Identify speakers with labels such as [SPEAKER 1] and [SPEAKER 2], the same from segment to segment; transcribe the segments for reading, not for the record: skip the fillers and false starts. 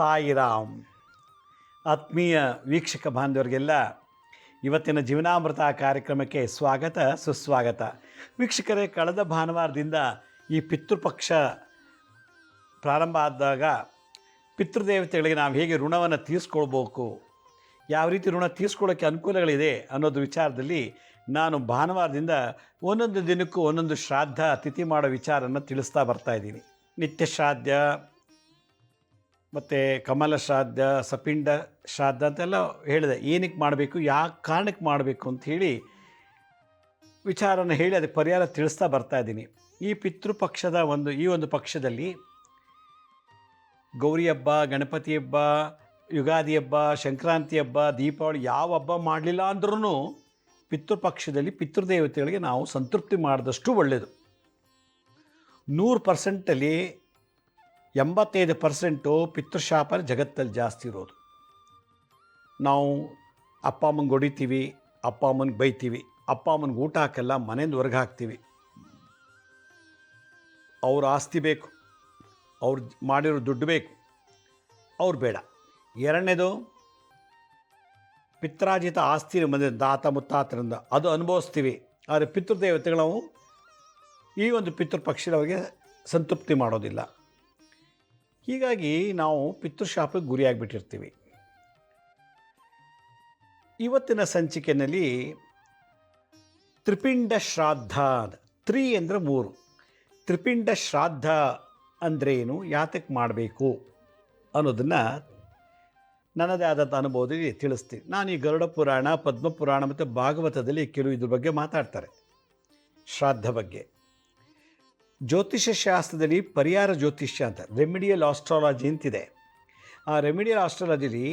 [SPEAKER 1] ಸಾಯಿರಾಮ್. ಆತ್ಮೀಯ ವೀಕ್ಷಕ ಬಾಂಧವರಿಗೆಲ್ಲ ಇವತ್ತಿನ ಜೀವನಾಮೃತ ಕಾರ್ಯಕ್ರಮಕ್ಕೆ ಸ್ವಾಗತ ಸುಸ್ವಾಗತ. ವೀಕ್ಷಕರೇ, ಕಳೆದ ಭಾನುವಾರದಿಂದ ಈ ಪಿತೃಪಕ್ಷ ಪ್ರಾರಂಭ ಆದಾಗ ಪಿತೃದೇವತೆಗಳಿಗೆ ನಾವು ಹೇಗೆ ಋಣವನ್ನು ತೀರಿಸ್ಕೊಳ್ಬೇಕು, ಯಾವ ರೀತಿ ಋಣ ತೀರಿಸ್ಕೊಳ್ಳೋಕ್ಕೆ ಅನುಕೂಲಗಳಿದೆ ಅನ್ನೋದು ವಿಚಾರದಲ್ಲಿ ನಾನು ಭಾನುವಾರದಿಂದ ಒಂದೊಂದು ದಿನಕ್ಕೂ ಒಂದೊಂದು ಶ್ರಾದ್ದ ತಿಥಿ ಮಾಡೋ ವಿಚಾರವನ್ನು ತಿಳಿಸ್ತಾ ಬರ್ತಾಯಿದ್ದೀನಿ. ನಿತ್ಯ ಶ್ರಾದ್ದ ಮತ್ತು ಕಮಲ ಶ್ರಾದ್ದ, ಸಪಿಂಡ ಶ್ರಾದ್ದ ಅಂತೆಲ್ಲ ಹೇಳಿದೆ. ಏನಕ್ಕೆ ಮಾಡಬೇಕು, ಯಾವ ಕಾರಣಕ್ಕೆ ಮಾಡಬೇಕು ಅಂಥೇಳಿ ವಿಚಾರನ ಹೇಳಿ ಅದಕ್ಕೆ ಪರಿಹಾರ ತಿಳಿಸ್ತಾ ಬರ್ತಾಯಿದ್ದೀನಿ. ಈ ಪಿತೃಪಕ್ಷದ ಈ ಒಂದು ಪಕ್ಷದಲ್ಲಿ ಗೌರಿ ಹಬ್ಬ, ಗಣಪತಿ ಹಬ್ಬ, ಯುಗಾದಿ ಹಬ್ಬ, ಸಂಕ್ರಾಂತಿ ಹಬ್ಬ, ದೀಪಾವಳಿ ಯಾವ ಹಬ್ಬ ಮಾಡಲಿಲ್ಲ ಅಂದ್ರೂ ಪಿತೃಪಕ್ಷದಲ್ಲಿ ಪಿತೃದೇವತೆಗಳಿಗೆ ನಾವು ಸಂತೃಪ್ತಿ ಮಾಡಿದಷ್ಟು ಒಳ್ಳೆಯದು. 100%ಅಲ್ಲಿ 85% ಪಿತೃಶಾಪ ಜಗತ್ತಲ್ಲಿ ಜಾಸ್ತಿ ಇರೋದು. ನಾವು ಅಪ್ಪ ಅಮ್ಮಂಗೆ ಹೊಡಿತೀವಿ, ಅಪ್ಪ ಅಮ್ಮನಿಗೆ ಬೈತೀವಿ, ಅಪ್ಪ ಅಮ್ಮನಿಗೆ ಊಟ ಹಾಕಲ್ಲ, ಮನೆಯಿಂದ ಹೊರಗೆ ಹಾಕ್ತೀವಿ. ಅವ್ರ ಆಸ್ತಿ ಬೇಕು, ಅವ್ರು ಮಾಡಿರೋ ದುಡ್ಡು ಬೇಕು, ಅವ್ರು ಬೇಡ. ಎರಡನೇದು, ಪಿತ್ರಾರ್ಜಿತ ಆಸ್ತಿ ಬಂದ ತಾತ ಮುತ್ತಾತರಿಂದ ಅದು ಅನುಭವಿಸ್ತೀವಿ. ಆದರೆ ಪಿತೃದೇವತೆಗಳು ನಾವು ಈ ಒಂದು ಪಿತೃಪಕ್ಷದವರಿಗೆ ಸಂತೃಪ್ತಿ ಮಾಡೋದಿಲ್ಲ. ಹೀಗಾಗಿ ನಾವು ಪಿತೃಶಾಪಕ್ಕೆ ಗುರಿಯಾಗಿಬಿಟ್ಟಿರ್ತೀವಿ. ಇವತ್ತಿನ ಸಂಚಿಕೆಯಲ್ಲಿ ತ್ರಿಪಿಂಡ ಶ್ರಾದ್ದ, 3 ಅಂದರೆ 3, ತ್ರಿಪಿಂಡ ಶ್ರಾದ್ದ ಅಂದ್ರೇನು, ಯಾತಕ್ಕೆ ಮಾಡಬೇಕು ಅನ್ನೋದನ್ನು ನನ್ನದೇ ಆದಂಥ ಅನುಭವದಲ್ಲಿ ತಿಳಿಸ್ತೀನಿ. ನಾನು ಈ ಗರುಡ ಪುರಾಣ, ಪದ್ಮಪುರಾಣ ಮತ್ತು ಭಾಗವತದಲ್ಲಿ ಕೆಲವು ಇದ್ರ ಬಗ್ಗೆ ಮಾತಾಡ್ತಾರೆ, ಶ್ರಾದ್ದ ಬಗ್ಗೆ. ಜ್ಯೋತಿಷ್ಯ ಶಾಸ್ತ್ರದಲ್ಲಿ ಪರಿಹಾರ ಜ್ಯೋತಿಷ್ಯ ಅಂತ, ರೆಮಿಡಿಯಲ್ ಆಸ್ಟ್ರಾಲಜಿ ಅಂತಿದೆ. ಆ ರೆಮಿಡಿಯಲ್ ಆಸ್ಟ್ರಾಲಜಿಲಿ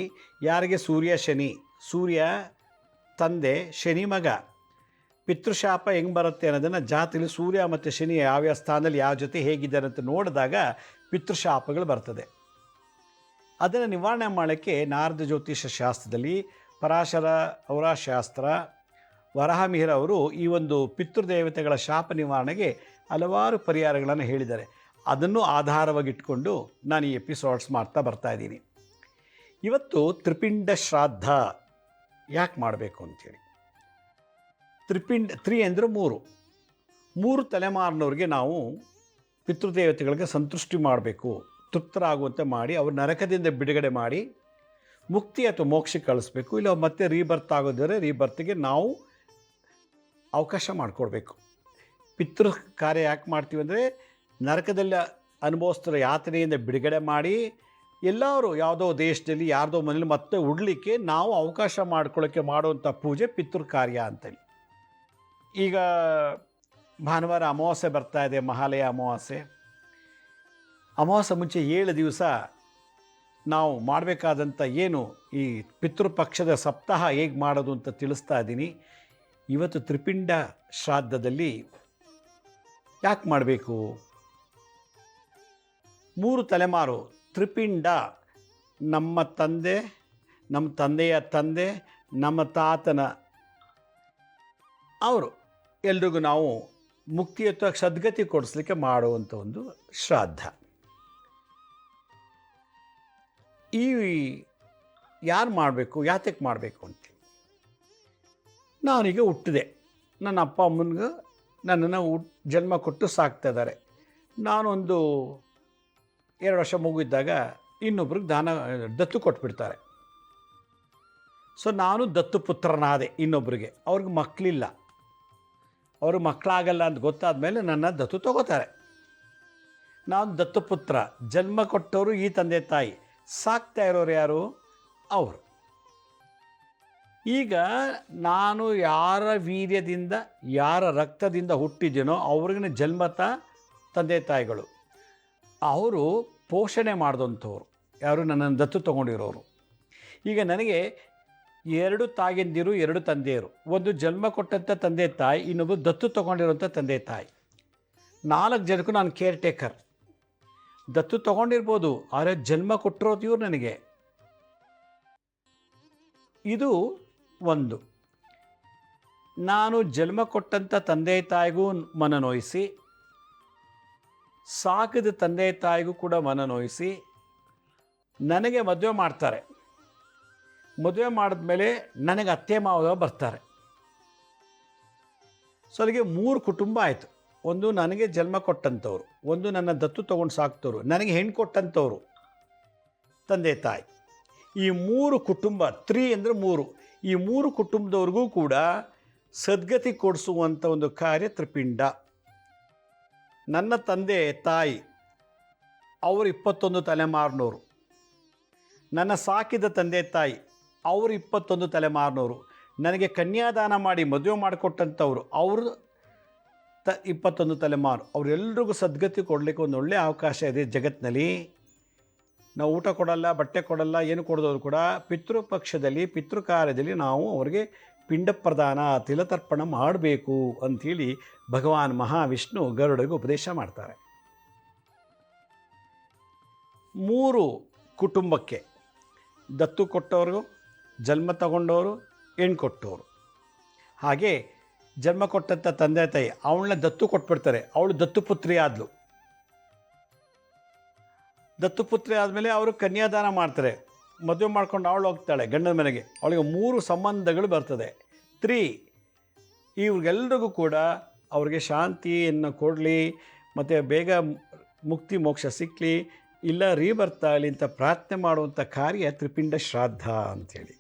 [SPEAKER 1] ಯಾರಿಗೆ ಸೂರ್ಯ ಶನಿ, ಸೂರ್ಯ ತಂದೆ, ಶನಿ ಮಗ, ಪಿತೃಶಾಪ ಹೆಂಗೆ ಬರುತ್ತೆ ಅನ್ನೋದನ್ನು ಜಾತಿಲಿ ಸೂರ್ಯ ಮತ್ತು ಶನಿ ಯಾವ್ಯಾವ ಸ್ಥಾನದಲ್ಲಿ ಯಾವ ಜೊತೆ ಹೇಗಿದ್ದಾರೆ ಅಂತ ನೋಡಿದಾಗ ಪಿತೃಶಾಪಗಳು ಬರ್ತದೆ. ಅದನ್ನು ನಿವಾರಣೆ ಮಾಡೋಕ್ಕೆ ನಾರದ ಜ್ಯೋತಿಷ್ಯ ಶಾಸ್ತ್ರದಲ್ಲಿ ಪರಾಶರ ಅವರ ಶಾಸ್ತ್ರ, ವರಾಹಮಿಹಿರ ಅವರು ಈ ಒಂದು ಪಿತೃದೇವತೆಗಳ ಶಾಪ ನಿವಾರಣೆಗೆ ಹಲವಾರು ಪರಿಹಾರಗಳನ್ನು ಹೇಳಿದ್ದಾರೆ. ಅದನ್ನು ಆಧಾರವಾಗಿಟ್ಕೊಂಡು ನಾನು ಈ ಎಪಿಸೋಡ್ಸ್ ಮಾಡ್ತಾ ಬರ್ತಾಯಿದ್ದೀನಿ. ಇವತ್ತು ತ್ರಿಪಿಂಡ ಶ್ರಾದ್ದ ಯಾಕೆ ಮಾಡಬೇಕು ಅಂಥೇಳಿ. 3 ಅಂದರೆ 3 ತಲೆಮಾರಿನವ್ರಿಗೆ ನಾವು ಪಿತೃದೇವತೆಗಳಿಗೆ ಸಂತುಷ್ಟಿ ಮಾಡಬೇಕು, ತೃಪ್ತರಾಗುವಂತೆ ಮಾಡಿ ಅವ್ರ ನರಕದಿಂದ ಬಿಡುಗಡೆ ಮಾಡಿ ಮುಕ್ತಿ ಅಥವಾ ಮೋಕ್ಷಕ್ಕೆ ಕಳಿಸ್ಬೇಕು. ಇಲ್ಲ ಮತ್ತೆ ರೀಬರ್ತ್ ಆಗೋದರೆ ರೀಬರ್ತ್ಗೆ ನಾವು ಅವಕಾಶ ಮಾಡಿಕೊಡ್ಬೇಕು. ಪಿತೃ ಕಾರ್ಯ ಯಾಕೆ ಮಾಡ್ತೀವಿ ಅಂದರೆ ನರಕದಲ್ಲಿ ಅನುಭವಿಸ್ತಿರೋ ಯಾತನೆಯಿಂದ ಬಿಡುಗಡೆ ಮಾಡಿ ಎಲ್ಲರೂ ಯಾವುದೋ ದೇಶದಲ್ಲಿ ಯಾರ್ದೋ ಮನೇಲಿ ಮತ್ತೆ ಉಡ್ಲಿಕ್ಕೆ ನಾವು ಅವಕಾಶ ಮಾಡ್ಕೊಳ್ಳೋಕ್ಕೆ ಮಾಡುವಂಥ ಪೂಜೆ ಪಿತೃ ಕಾರ್ಯ ಅಂತೇಳಿ. ಈಗ ಭಾನುವಾರ ಅಮಾವಾಸ್ಯೆ ಬರ್ತಾ ಇದೆ, ಮಹಾಲಯ ಅಮಾವಾಸ್ಯೆ. ಅಮಾವಾಸ್ಯೆ ಮುಂಚೆ 7 ದಿವಸ ನಾವು ಮಾಡಬೇಕಾದಂಥ ಏನು ಈ ಪಿತೃಪಕ್ಷದ ಸಪ್ತಾಹ ಹೇಗೆ ಮಾಡೋದು ಅಂತ ತಿಳಿಸ್ತಾ ಇದ್ದೀನಿ. ಇವತ್ತು ತ್ರಿಪಿಂಡ ಶ್ರಾದ್ದದಲ್ಲಿ ಯಾಕೆ ಮಾಡಬೇಕು, 3 ತಲೆಮಾರು ತ್ರಿಪಿಂಡ, ನಮ್ಮ ತಂದೆ, ನಮ್ಮ ತಂದೆಯ ತಂದೆ, ನಮ್ಮ ತಾತನ ಅವರು ಎಲ್ರಿಗೂ ನಾವು ಮುಕ್ತಿ ಅಥವಾ ಸದ್ಗತಿ ಕೊಡಿಸ್ಲಿಕ್ಕೆ ಮಾಡುವಂಥ ಒಂದು ಶ್ರಾದ್ದ. ಈ ಯಾರು ಮಾಡಬೇಕು, ಯಾತಕ್ಕೆ ಮಾಡಬೇಕು ಅಂತೇಳಿ. ನಾನೀಗ ಹುಟ್ಟಿದೆ, ನನ್ನ ಅಪ್ಪ ಅಮ್ಮನಿಗೆ ನನ್ನನ್ನು ಜನ್ಮ ಕೊಟ್ಟು ಸಾಕ್ತಾ ಇದ್ದಾರೆ. ನಾನೊಂದು 2 ವರ್ಷ ಮುಗಿದ್ದಾಗ ಇನ್ನೊಬ್ರಿಗೆ ದತ್ತು ಕೊಟ್ಬಿಡ್ತಾರೆ. ಸೊ ನಾನು ದತ್ತು ಪುತ್ರನಾದೆ ಇನ್ನೊಬ್ಬರಿಗೆ. ಅವ್ರಿಗೆ ಮಕ್ಕಳಿಲ್ಲ, ಅವ್ರಿಗೆ ಮಕ್ಕಳಾಗಲ್ಲ ಅಂತ ಗೊತ್ತಾದ ಮೇಲೆ ನನ್ನ ದತ್ತು ತಗೋತಾರೆ. ನಾನು ದತ್ತುಪುತ್ರ, ಜನ್ಮ ಕೊಟ್ಟವರು ಈ ತಂದೆ ತಾಯಿ, ಸಾಕ್ತಾ ಇರೋರು ಯಾರು, ಅವರು. ಈಗ ನಾನು ಯಾರ ವೀರ್ಯದಿಂದ, ಯಾರ ರಕ್ತದಿಂದ ಹುಟ್ಟಿದ್ದೀನೋ ಅವ್ರಿಗೆ ಜನ್ಮತ ತಂದೆ ತಾಯಿಗಳು, ಅವರು ಪೋಷಣೆ ಮಾಡಿದಂಥವ್ರು ಯಾರು, ನನ್ನನ್ನು ದತ್ತು ತೊಗೊಂಡಿರೋರು. ಈಗ ನನಗೆ 2 ತಾಯಂದಿರು, 2 ತಂದೆಯರು. ಒಂದು ಜನ್ಮ ಕೊಟ್ಟಂಥ ತಂದೆ ತಾಯಿ, ಇನ್ನೊಬ್ಬರು ದತ್ತು ತೊಗೊಂಡಿರೋಂಥ ತಂದೆ ತಾಯಿ. 4 ಜನಕ್ಕೂ ನಾನು ಕೇರ್ ಟೇಕರ್. ದತ್ತು ತೊಗೊಂಡಿರ್ಬೋದು, ಆದರೆ ಜನ್ಮ ಕೊಟ್ಟಿರೋದು ಇವ್ರು ನನಗೆ. ಇದು ಒಂದು. ನಾನು ಜನ್ಮ ಕೊಟ್ಟಂಥ ತಂದೆ ತಾಯಿಗೂ ಮನನೋಯಿಸಿ, ಸಾಕಿದ ತಂದೆ ತಾಯಿಗೂ ಕೂಡ ಮನನೋಯಿಸಿ, ನನಗೆ ಮದುವೆ ಮಾಡ್ತಾರೆ. ಮದುವೆ ಮಾಡಿದ್ಮೇಲೆ ನನಗೆ ಅತ್ತೆ ಮಾವ ಬರ್ತಾರೆ. ಸೊ ಅಲ್ಲಿಗೆ 3 ಕುಟುಂಬ ಆಯಿತು. ಒಂದು ನನಗೆ ಜನ್ಮ ಕೊಟ್ಟಂಥವ್ರು, ಒಂದು ನನ್ನ ದತ್ತು ತೊಗೊಂಡು ಸಾಕ್ತವ್ರು, ನನಗೆ ಹೆಣ್ಣು ಕೊಟ್ಟಂಥವ್ರು ತಂದೆ ತಾಯಿ. ಈ 3 ಕುಟುಂಬ, 3 ಅಂದರೆ 3, ಈ 3 ಕುಟುಂಬದವ್ರಿಗೂ ಕೂಡ ಸದ್ಗತಿ ಕೊಡಿಸುವಂಥ ಒಂದು ಕಾರ್ಯ ತ್ರಿಪಿಂಡ. ನನ್ನ ತಂದೆ ತಾಯಿ ಅವರು 21 ತಲೆಮಾರಿನವರು, ನನ್ನ ಸಾಕಿದ ತಂದೆ ತಾಯಿ ಅವರು 21 ತಲೆಮಾರಿನವರು, ನನಗೆ ಕನ್ಯಾದಾನ ಮಾಡಿ ಮದುವೆ ಮಾಡಿಕೊಟ್ಟಂಥವ್ರು ಅವರು 21 ತಲೆಮಾರು. ಅವರೆಲ್ಲರಿಗೂ ಸದ್ಗತಿ ಕೊಡಲಿಕ್ಕೆ ಒಂದು ಒಳ್ಳೆಯ ಅವಕಾಶ ಇದೆ ಜಗತ್ತಿನಲ್ಲಿ. ನಾವು ಊಟ ಕೊಡಲ್ಲ, ಬಟ್ಟೆ ಕೊಡಲ್ಲ, ಏನು ಕೊಡೋದವರು ಕೂಡ ಪಿತೃಪಕ್ಷದಲ್ಲಿ ಪಿತೃಕಾರ್ಯದಲ್ಲಿ ನಾವು ಅವರಿಗೆ ಪಿಂಡ ಪ್ರದಾನ ತಿಲತರ್ಪಣ ಮಾಡಬೇಕು ಅಂಥೇಳಿ ಭಗವಾನ್ ಮಹಾವಿಷ್ಣು ಗರುಡಗೆ ಉಪದೇಶ ಮಾಡ್ತಾರೆ. 3 ಕುಟುಂಬಕ್ಕೆ ದತ್ತು ಕೊಟ್ಟವರು, ಜನ್ಮ ತಗೊಂಡವರು, ಹೆಣ್ಣು ಕೊಟ್ಟವರು. ಹಾಗೆ ಜನ್ಮ ಕೊಟ್ಟಂಥ ತಂದೆ ತಾಯಿ ಅವಳನ್ನ ದತ್ತು ಕೊಟ್ಬಿಡ್ತಾರೆ. ಅವಳು ದತ್ತುಪುತ್ರಿ ಆದಳು. ದತ್ತುಪುತ್ರಿ ಆದಮೇಲೆ ಅವರು ಕನ್ಯಾದಾನ ಮಾಡ್ತಾರೆ. ಮದುವೆ ಮಾಡ್ಕೊಂಡು ಅವಳು ಹೋಗ್ತಾಳೆ ಗಂಡನ ಮನೆಗೆ. ಅವಳಿಗೆ 3 ಸಂಬಂಧಗಳು ಬರ್ತದೆ. 3 ಇವ್ರಿಗೆಲ್ರಿಗೂ ಕೂಡ ಅವ್ರಿಗೆ ಶಾಂತಿಯನ್ನು ಕೊಡಲಿ, ಮತ್ತು ಬೇಗ ಮುಕ್ತಿ ಮೋಕ್ಷ ಸಿಕ್ಕಲಿ, ಇಲ್ಲ ರೀಬರ್ತ್ ಆಗಲಿ ಅಂತ ಪ್ರಾರ್ಥನೆ ಮಾಡುವಂಥ ಕಾರ್ಯ ತ್ರಿಪಿಂಡ ಶ್ರಾದ್ದ ಅಂಥೇಳಿ.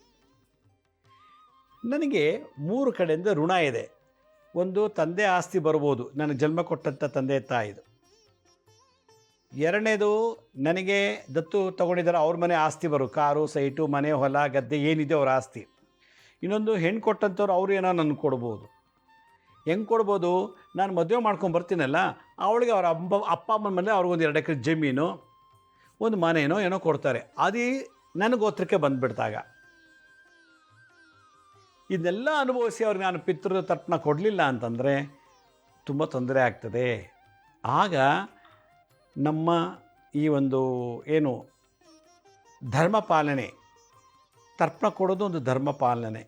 [SPEAKER 1] ನನಗೆ 3 ಕಡೆಯಿಂದ ಋಣ ಇದೆ. ಒಂದು ತಂದೆ ಆಸ್ತಿ ಬರ್ಬೋದು, ನನಗೆ ಜನ್ಮ ಕೊಟ್ಟಂಥ ತಂದೆ ತಾಯಿದು. ಎರಡನೇದು ನನಗೆ ದತ್ತು ತೊಗೊಂಡಿದ್ದಾರೆ ಅವ್ರ ಮನೆ ಆಸ್ತಿ ಕಾರು, ಸೈಟು, ಮನೆ, ಹೊಲ, ಗದ್ದೆ ಏನಿದೆ ಅವ್ರ ಆಸ್ತಿ. ಇನ್ನೊಂದು ಹೆಣ್ಣು ಕೊಟ್ಟಂಥವ್ರು ಅವರು ಏನೋ ನನಗೆ ಕೊಡ್ಬೋದು. ಹೆಂಗೆ ಕೊಡ್ಬೋದು? ನಾನು ಮದುವೆ ಮಾಡ್ಕೊಂಡು ಬರ್ತೀನಲ್ಲ, ಅವಳಿಗೆ ಅವ್ರ ಅಪ್ಪ ಅಮ್ಮನ ಮೇಲೆ ಅವ್ರಿಗೊಂದು 2 ಎಕರೆ ಜಮೀನು, ಒಂದು ಮನೇನೋ ಏನೋ ಕೊಡ್ತಾರೆ. ಅದು ನನ್ನ ಗೋತ್ರಕ್ಕೆ ಬಂದುಬಿಡ್ತಾಗ ಇದನ್ನೆಲ್ಲ ಅನುಭವಿಸಿ ಅವ್ರಿಗೆ ನಾನು ಪಿತೃ ತರ್ಪಣ ಕೊಡಲಿಲ್ಲ ಅಂತಂದರೆ ತುಂಬ ತೊಂದರೆ ಆಗ್ತದೆ. ಆಗ ನಮ್ಮ ಈ ಒಂದು ಏನು ಧರ್ಮ ಪಾಲನೆ, ತರ್ಪಣ ಕೊಡೋದು ಒಂದು ಧರ್ಮ ಪಾಲನೆ.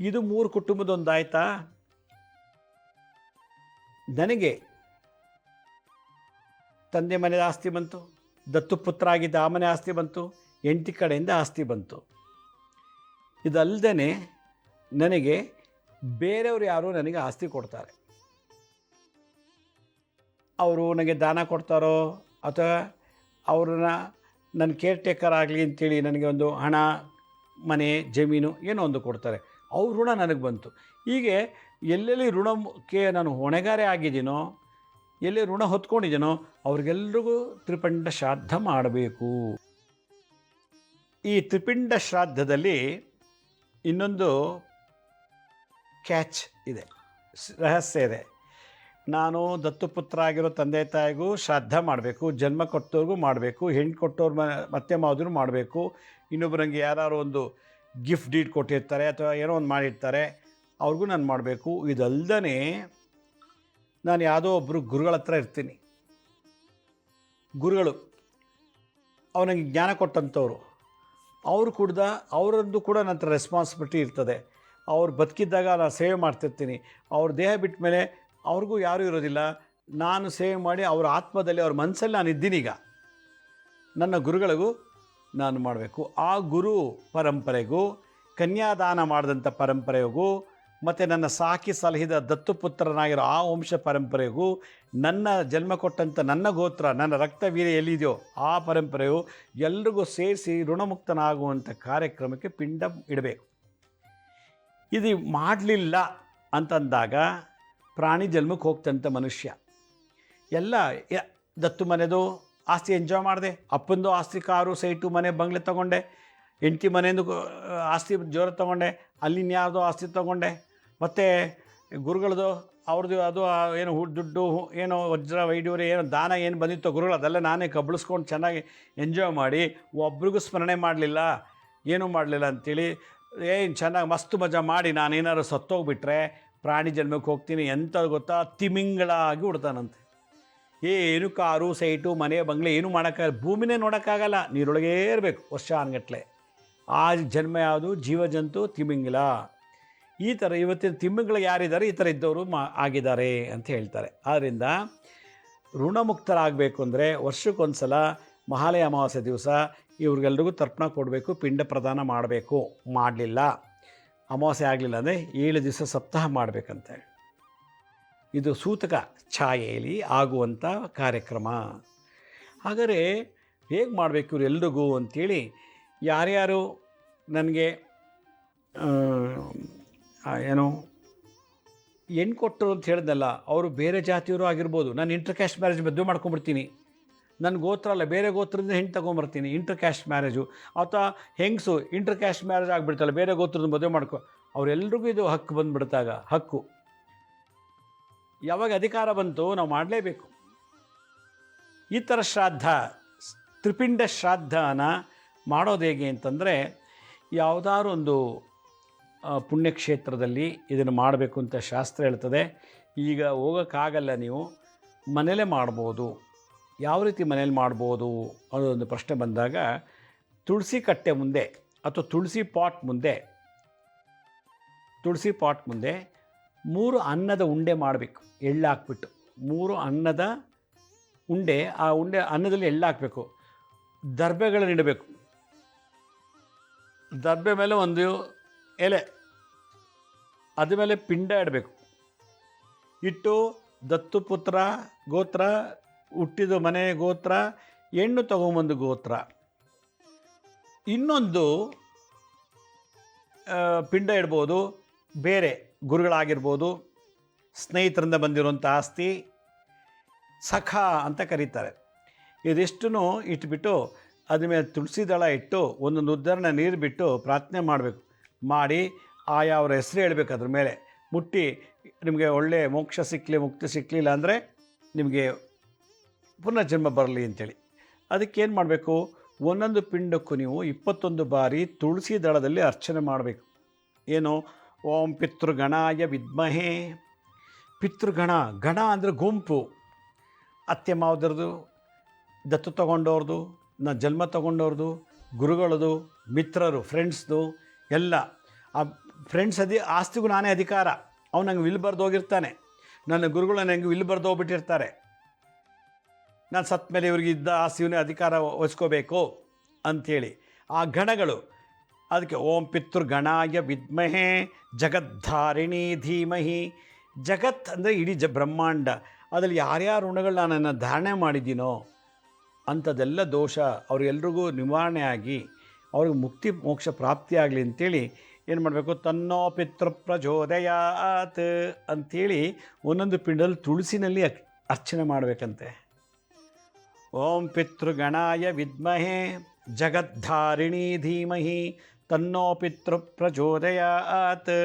[SPEAKER 1] ಇದು 3 ಕುಟುಂಬದೊಂದಾಯ್ತಾ. ನನಗೆ ತಂದೆ ಮನೆ ಆಸ್ತಿ ಬಂತು, ದತ್ತುಪುತ್ರ ಆಗಿದ್ದ ಆ ಮನೆ ಆಸ್ತಿ ಬಂತು, ಹೆಂಡತಿ ಕಡೆಯಿಂದ ಆಸ್ತಿ ಬಂತು. ಇದಲ್ಲದೆ ನನಗೆ ಬೇರೆಯವರು ಯಾರು ನನಗೆ ಆಸ್ತಿ ಕೊಡ್ತಾರೆ. ಅವರು ನನಗೆ ದಾನ ಕೊಡ್ತಾರೋ ಅಥವಾ ಅವ್ರನ್ನ ನನ್ನ ಕೇರ್ ಟೇಕರ್ ಆಗಲಿ ಅಂತೇಳಿ ನನಗೆ ಒಂದು ಹಣ, ಮನೆ, ಜಮೀನು ಏನೋ ಒಂದು ಕೊಡ್ತಾರೆ. ಅವ್ರ ಋಣ ನನಗೆ ಬಂತು. ಹೀಗೆ ಎಲ್ಲೆಲ್ಲಿ ಋಣಕ್ಕೆ ನಾನು ಹೊಣೆಗಾರೆ ಆಗಿದ್ದೀನೋ, ಎಲ್ಲಿ ಋಣ ಹೊತ್ಕೊಂಡಿದ್ದೀನೋ ಅವ್ರಿಗೆಲ್ರಿಗೂ ತ್ರಿಪಿಂಡ ಶ್ರಾದ್ದ ಮಾಡಬೇಕು. ಈ ತ್ರಿಪಿಂಡ ಶ್ರಾದ್ದದಲ್ಲಿ ಇನ್ನೊಂದು ಕ್ಯಾಚ್ ಇದೆ, ರಹಸ್ಯ ಇದೆ. ನಾನು ದತ್ತುಪುತ್ರ ಆಗಿರೋ ತಂದೆ ತಾಯಿಗೂ ಶ್ರಾದ್ದ ಮಾಡಬೇಕು, ಜನ್ಮ ಕೊಟ್ಟವ್ರಿಗೂ ಮಾಡಬೇಕು, ಹೆಣ್ಣು ಕೊಟ್ಟವ್ರು ಮತ್ತೆ ಮಾವುದ್ರು ಮಾಡಬೇಕು, ಇನ್ನೊಬ್ಬರಂಗೆ ಯಾರು ಒಂದು ಗಿಫ್ಟ್ ಡೀಡ್ ಕೊಟ್ಟಿರ್ತಾರೆ ಅಥವಾ ಏನೋ ಒಂದು ಮಾಡಿರ್ತಾರೆ ಅವ್ರಿಗೂ ನಾನು ಮಾಡಬೇಕು. ಇದಲ್ದೇ ನಾನು ಯಾವುದೋ ಒಬ್ಬರು ಗುರುಗಳ ಹತ್ರ ಇರ್ತೀನಿ. ಗುರುಗಳು ಅವನಿಗೆ ಜ್ಞಾನ ಕೊಟ್ಟಂಥವ್ರು, ಅವರು ಅವರದ್ದು ಕೂಡ ನನ್ನ ಹತ್ರ ರೆಸ್ಪಾನ್ಸಿಬಿಲಿಟಿ ಇರ್ತದೆ. ಅವ್ರು ಬದುಕಿದ್ದಾಗ ನಾನು ಸೇವೆ ಮಾಡ್ತಿರ್ತೀನಿ. ಅವ್ರ ದೇಹ ಬಿಟ್ಟ ಮೇಲೆ ಅವ್ರಿಗೂ ಯಾರೂ ಇರೋದಿಲ್ಲ. ನಾನು ಸೇವೆ ಮಾಡಿ ಅವ್ರ ಆತ್ಮದಲ್ಲಿ, ಅವ್ರ ಮನಸ್ಸಲ್ಲಿ ನಾನು ಇದ್ದೀನೀಗ. ನನ್ನ ಗುರುಗಳಿಗೂ ನಾನು ಮಾಡಬೇಕು. ಆ ಗುರು ಪರಂಪರೆಗೂ, ಕನ್ಯಾದಾನ ಮಾಡಿದಂಥ ಪರಂಪರೆಗೂ, ಮತ್ತು ನನ್ನ ಸಾಕಿ ಸಲಹಿದ ದತ್ತುಪುತ್ರನಾಗಿರೋ ಆ ವಂಶ ಪರಂಪರೆಗೂ, ನನ್ನ ಜನ್ಮ ಕೊಟ್ಟಂಥ ನನ್ನ ಗೋತ್ರ, ನನ್ನ ರಕ್ತವೀರ್ಯ ಎಲ್ಲಿದೆಯೋ ಆ ಪರಂಪರೆಯು ಎಲ್ರಿಗೂ ಸೇರಿಸಿ ಋಣಮುಕ್ತನಾಗುವಂಥ ಕಾರ್ಯಕ್ರಮಕ್ಕೆ ಪಿಂಡ ಇಡಬೇಕು. ಇದು ಮಾಡಲಿಲ್ಲ ಅಂತಂದಾಗ ಪ್ರಾಣಿ ಜನ್ಮಕ್ಕೆ ಹೋಗ್ತಂಥ ಮನುಷ್ಯ ಎಲ್ಲ ದತ್ತು ಮನೆದು ಆಸ್ತಿ ಎಂಜಾಯ್ ಮಾಡಿದೆ, ಅಪ್ಪಂದು ಆಸ್ತಿ ಕಾರು, ಸೈಟು, ಮನೆ, ಬಂಗ್ಲೆ ತೊಗೊಂಡೆ, ಹೆಂಡತಿ ಮನೆಯಿಂದ ಆಸ್ತಿ ಜೋರ ತೊಗೊಂಡೆ, ಅಲ್ಲಿನ್ಯಾವುದೋ ಆಸ್ತಿ ತೊಗೊಂಡೆ, ಮತ್ತು ಗುರುಗಳದು ಅವ್ರದ್ದು ಅದು ಏನು ದುಡ್ಡು, ಏನೋ ವಜ್ರ ವೈಡೂರ್ಯ ಏನೋ ದಾನ ಏನು ಬಂದಿತ್ತೋ ಗುರುಗಳು ಅದೆಲ್ಲ ನಾನೇ ಕಬಳಿಸ್ಕೊಂಡು ಚೆನ್ನಾಗಿ ಎಂಜಾಯ್ ಮಾಡಿ ಒಬ್ರಿಗೂ ಸ್ಮರಣೆ ಮಾಡಲಿಲ್ಲ, ಏನೂ ಮಾಡಲಿಲ್ಲ ಅಂಥೇಳಿ ಏನು ಚೆನ್ನಾಗಿ ಮಸ್ತು ಮಜಾ ಮಾಡಿ ನಾನೇನಾದ್ರು ಸತ್ತೋಗ್ಬಿಟ್ರೆ ಪ್ರಾಣಿ ಜನ್ಮಕ್ಕೆ ಹೋಗ್ತೀನಿ. ಎಂಥದ್ದು ಗೊತ್ತಾ? ತಿಮಿಂಗಳಾಗಿ ಹುಡ್ತಾನಂತೆ. ಏನು ಕಾರು, ಸೈಟು, ಮನೆ, ಬಂಗ್ಲೆ ಏನೂ ಮಾಡೋಕ್ಕಾಗಲ್ಲ, ಭೂಮಿನೇ ನೋಡೋಕ್ಕಾಗಲ್ಲ, ನೀರೊಳಗೇ ಇರಬೇಕು ವರ್ಷಾನ್ಗಟ್ಲೆ. ಆ ಜನ್ಮ ಯಾವುದು? ಜೀವಜಂತು ತಿಮಿಂಗಿಲ. ಈ ಥರ ಇವತ್ತಿನ ತಿಮಿಂಗಳಿಗೆ ಯಾರಿದ್ದಾರೆ, ಈ ಥರ ಇದ್ದವರು ಆಗಿದ್ದಾರೆ ಅಂತ ಹೇಳ್ತಾರೆ. ಆದ್ದರಿಂದ ಋಣಮುಕ್ತರಾಗಬೇಕು ಅಂದರೆ ವರ್ಷಕ್ಕೊಂದು ಸಲ ಮಹಾಲಯ ಅಮಾವಾಸ್ಯೆ ದಿವಸ ಇವ್ರಿಗೆಲ್ರಿಗೂ ತರ್ಪಣ ಕೊಡಬೇಕು, ಪಿಂಡ ಪ್ರದಾನ ಮಾಡಬೇಕು. ಮಾಡಲಿಲ್ಲ, ಅಮಾವಾಸ್ಯೆ ಆಗಲಿಲ್ಲ ಅಂದರೆ 7 ದಿವಸ ಸಪ್ತಾಹ ಮಾಡಬೇಕಂತೆ. ಇದು ಸೂತಕ ಛಾಯೆಯಲ್ಲಿ ಆಗುವಂಥ ಕಾರ್ಯಕ್ರಮ. ಹಾಗಾದರೆ ಹೇಗೆ ಮಾಡಬೇಕು ಇವರೆಲ್ರಿಗೂ ಅಂಥೇಳಿ ಯಾರ್ಯಾರು ನನಗೆ ಏನು ಹೆಣ್ಣು ಕೊಟ್ಟರು ಅಂತ ಹೇಳಿದ್ನಲ್ಲ, ಅವರು ಬೇರೆ ಜಾತಿಯವರು ಆಗಿರ್ಬೋದು. ನಾನು ಇಂಟರ್ ಕ್ಯಾಸ್ಟ್ ಮ್ಯಾರೇಜ್ ಮದುವೆ ಮಾಡ್ಕೊಂಬಿಡ್ತೀನಿ, ನನ್ನ ಗೋತ್ರ ಅಲ್ಲ ಬೇರೆ ಗೋತ್ರದಿಂದ ಹೆಣ್ಣು ತೊಗೊಂಬರ್ತೀನಿ, ಇಂಟರ್ ಕ್ಯಾಸ್ಟ್ ಮ್ಯಾರೇಜು. ಅಥವಾ ಹೆಂಗಸು ಇಂಟರ್ ಕ್ಯಾಸ್ಟ್ ಮ್ಯಾರೇಜ್ ಆಗಿಬಿಡ್ತಲ್ಲ, ಬೇರೆ ಗೋತ್ರದ ಮದುವೆ ಮಾಡ್ಕೊ, ಅವರೆಲ್ರಿಗೂ ಇದು ಹಕ್ಕು ಬಂದುಬಿಡ್ತಾಗ. ಹಕ್ಕು ಯಾವಾಗ ಅಧಿಕಾರ ಬಂತು ನಾವು ಮಾಡಲೇಬೇಕು. ಈ ಥರ ಶ್ರಾದ್ದ, ತ್ರಿಪಿಂಡ ಶ್ರಾದ್ದನ ಮಾಡೋದು ಹೇಗೆ ಅಂತಂದರೆ, ಯಾವುದಾದ್ರು ಒಂದು ಪುಣ್ಯಕ್ಷೇತ್ರದಲ್ಲಿ ಇದನ್ನು ಮಾಡಬೇಕು ಅಂತ ಶಾಸ್ತ್ರ ಹೇಳ್ತದೆ. ಈಗ ಹೋಗೋಕ್ಕಾಗಲ್ಲ, ನೀವು ಮನೇಲೇ ಮಾಡ್ಬೋದು. ಯಾವ ರೀತಿ ಮನೇಲಿ ಮಾಡ್ಬೋದು ಅನ್ನೋದೊಂದು ಪ್ರಶ್ನೆ ಬಂದಾಗ, ತುಳಸಿ ಕಟ್ಟೆ ಮುಂದೆ ಅಥವಾ ತುಳಸಿ ಪಾಟ್ ಮುಂದೆ 3 ಅನ್ನದ ಉಂಡೆ ಮಾಡಬೇಕು. ಎಳ್ಳು ಹಾಕ್ಬಿಟ್ಟು 3 ಅನ್ನದ ಉಂಡೆ, ಆ ಉಂಡೆ ಅನ್ನದಲ್ಲಿ ಎಳ್ಳು ಹಾಕಬೇಕು. ದರ್ಬೆಗಳನ್ನು ಇಡಬೇಕು. ದರ್ಬೆ ಮೇಲೆ ಒಂದು ಎಲೆ, ಅದ ಮೇಲೆ ಪಿಂಡ ಇಡಬೇಕು. ಇಟ್ಟು ದತ್ತುಪುತ್ರ ಗೋತ್ರ, ಹುಟ್ಟಿದ ಮನೆ ಗೋತ್ರ, ಹೆಣ್ಣು ತಗೊಂಬಂದು ಗೋತ್ರ, ಇನ್ನೊಂದು ಪಿಂಡ ಇಡ್ಬೋದು. ಬೇರೆ ಗುರುಗಳಾಗಿರ್ಬೋದು, ಸ್ನೇಹಿತರಿಂದ ಬಂದಿರುವಂಥ ಆಸ್ತಿ, ಸಖ ಅಂತ ಕರೀತಾರೆ. ಇದಿಷ್ಟನ್ನು ಇಟ್ಬಿಟ್ಟು ಅದ್ರ ಮೇಲೆ ತುಳಸಿ ದಳ ಇಟ್ಟು ಒಂದೊಂದು ಉದ್ಧರಣ ನೀರು ಬಿಟ್ಟು ಪ್ರಾರ್ಥನೆ ಮಾಡಬೇಕು. ಮಾಡಿ ಆಯಾವ್ರ ಹೆಸರು ಹೇಳಬೇಕು. ಅದ್ರ ಮೇಲೆ ಮುಟ್ಟಿ ನಿಮಗೆ ಒಳ್ಳೆ ಮೋಕ್ಷ ಸಿಕ್ಕಲಿ, ಮುಕ್ತಿ ಸಿಕ್ಕಲಿಲ್ಲ ಅಂದರೆ ನಿಮಗೆ ಪುನರ್ಜನ್ಮ ಬರಲಿ ಅಂಥೇಳಿ. ಅದಕ್ಕೇನು ಮಾಡಬೇಕು, ಒಂದೊಂದು ಪಿಂಡಕ್ಕೂ ನೀವು 21 ಬಾರಿ ತುಳಸಿ ದಳದಲ್ಲಿ ಅರ್ಚನೆ ಮಾಡಬೇಕು. ಏನು, ಓಂ ಪಿತೃಗಣಾಯ ವಿದ್ಮಹೇ. ಪಿತೃಗಣ, ಗಣ ಅಂದರೆ ಗುಂಪು, ಅತ್ತೆ ಮಾವದರದು, ದತ್ತು ತಗೊಂಡವ್ರದು, ಜನ್ಮ ತಗೊಂಡವ್ರದು, ಗುರುಗಳದು, ಮಿತ್ರರು, ಫ್ರೆಂಡ್ಸ್ದು ಎಲ್ಲ. ಆ ಫ್ರೆಂಡ್ಸ್ ಆಸ್ತಿಗೂ ನಾನೇ ಅಧಿಕಾರ. ಅವ್ನು ನಂಗೆ ವಿಲ್ ಬರೆದು ಹೋಗಿರ್ತಾನೆ, ನನ್ನ ಗುರುಗಳು ನನಗೆ ವಿಲ್ ಬರೆದು ಹೋಗ್ಬಿಟ್ಟಿರ್ತಾರೆ. ನಾನು ಸತ್ತ ಮೇಲೆ ಇವ್ರಿಗೆ ಇದ್ದ ಆಸ್ತಿಯನ್ನೇ ಅಧಿಕಾರ ವಹಿಸ್ಕೋಬೇಕು ಅಂಥೇಳಿ ಆ ಗಣಗಳು. ಅದಕ್ಕೆ ಓಂ ಪಿತೃಗಣಾಯ ವಿದ್ಮಹೇ ಜಗದ್ಧಾರಿಣಿ ಧೀಮಹಿ. ಜಗತ್ ಅಂದರೆ ಇಡೀ ಬ್ರಹ್ಮಾಂಡ, ಅದರಲ್ಲಿ ಯಾರ್ಯಾರು ಋಣಗಳು ನಾನು ಧಾರಣೆ ಮಾಡಿದ್ದೀನೋ ಅಂಥದ್ದೆಲ್ಲ ದೋಷ ಅವರೆಲ್ರಿಗೂ ನಿವಾರಣೆ ಆಗಿ ಅವ್ರಿಗೆ ಮುಕ್ತಿ ಮೋಕ್ಷ ಪ್ರಾಪ್ತಿಯಾಗಲಿ ಅಂಥೇಳಿ ಏನು ಮಾಡಬೇಕು, ತನ್ನೋ ಪಿತೃ ಪ್ರಚೋದಯಾತ್ ಅಂಥೇಳಿ ಒಂದೊಂದು ಪಿಂಡಲ್ಲಿ ತುಳಸಿನಲ್ಲಿ ಅರ್ಚನೆ ಮಾಡಬೇಕಂತೆ. ಓಂ ಪಿತೃಗಣಾಯ ವಿದ್ಮಹೇ ಜಗದ್ಧಾರಿಣಿ ಧೀಮಹಿ ತನ್ನೋ ಪಿತೃ ಪ್ರಚೋದಯಾತ್.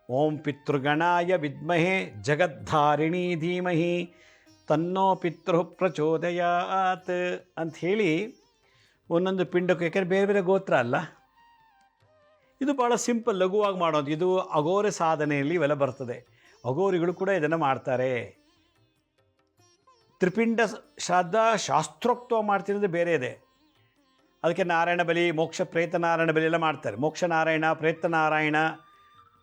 [SPEAKER 1] ಓಂ ಪಿತೃಗಣಾಯ ವಿದ್ಮಹೇ ಜಗದ್ಧಾರಿಣಿ ಧೀಮಹಿ ತನ್ನೋ ಪಿತೃ ಪ್ರಚೋದಯಾತ್ ಅಂಥೇಳಿ ಒಂದೊಂದು ಪಿಂಡಕ್ಕೂ, ಯಾಕೆಂದರೆ ಬೇರೆ ಬೇರೆ ಗೋತ್ರ ಅಲ್ಲ. ಇದು ಭಾಳ ಸಿಂಪಲ್, ಲಘುವಾಗಿ ಮಾಡೋದು. ಇದು ಅಘೋರೆ ಸಾಧನೆಯಲ್ಲಿ ಇವೆಲ್ಲ ಬರ್ತದೆ. ಅಘೋರಿಗಳು ಕೂಡ ಇದನ್ನು ಮಾಡ್ತಾರೆ. ತ್ರಿಪಿಂಡ ಶ್ರಾದ್ದ ಶಾಸ್ತ್ರೋಕ್ತವಾಗಿ ಮಾಡ್ತಿರೋದು ಬೇರೆ ಇದೆ. ಅದಕ್ಕೆ ನಾರಾಯಣ ಬಲಿ, ಮೋಕ್ಷ ಪ್ರೇತ ನಾರಾಯಣ ಬಲಿ ಎಲ್ಲ ಮಾಡ್ತಾರೆ. ಮೋಕ್ಷ ನಾರಾಯಣ, ಪ್ರೇತ ನಾರಾಯಣ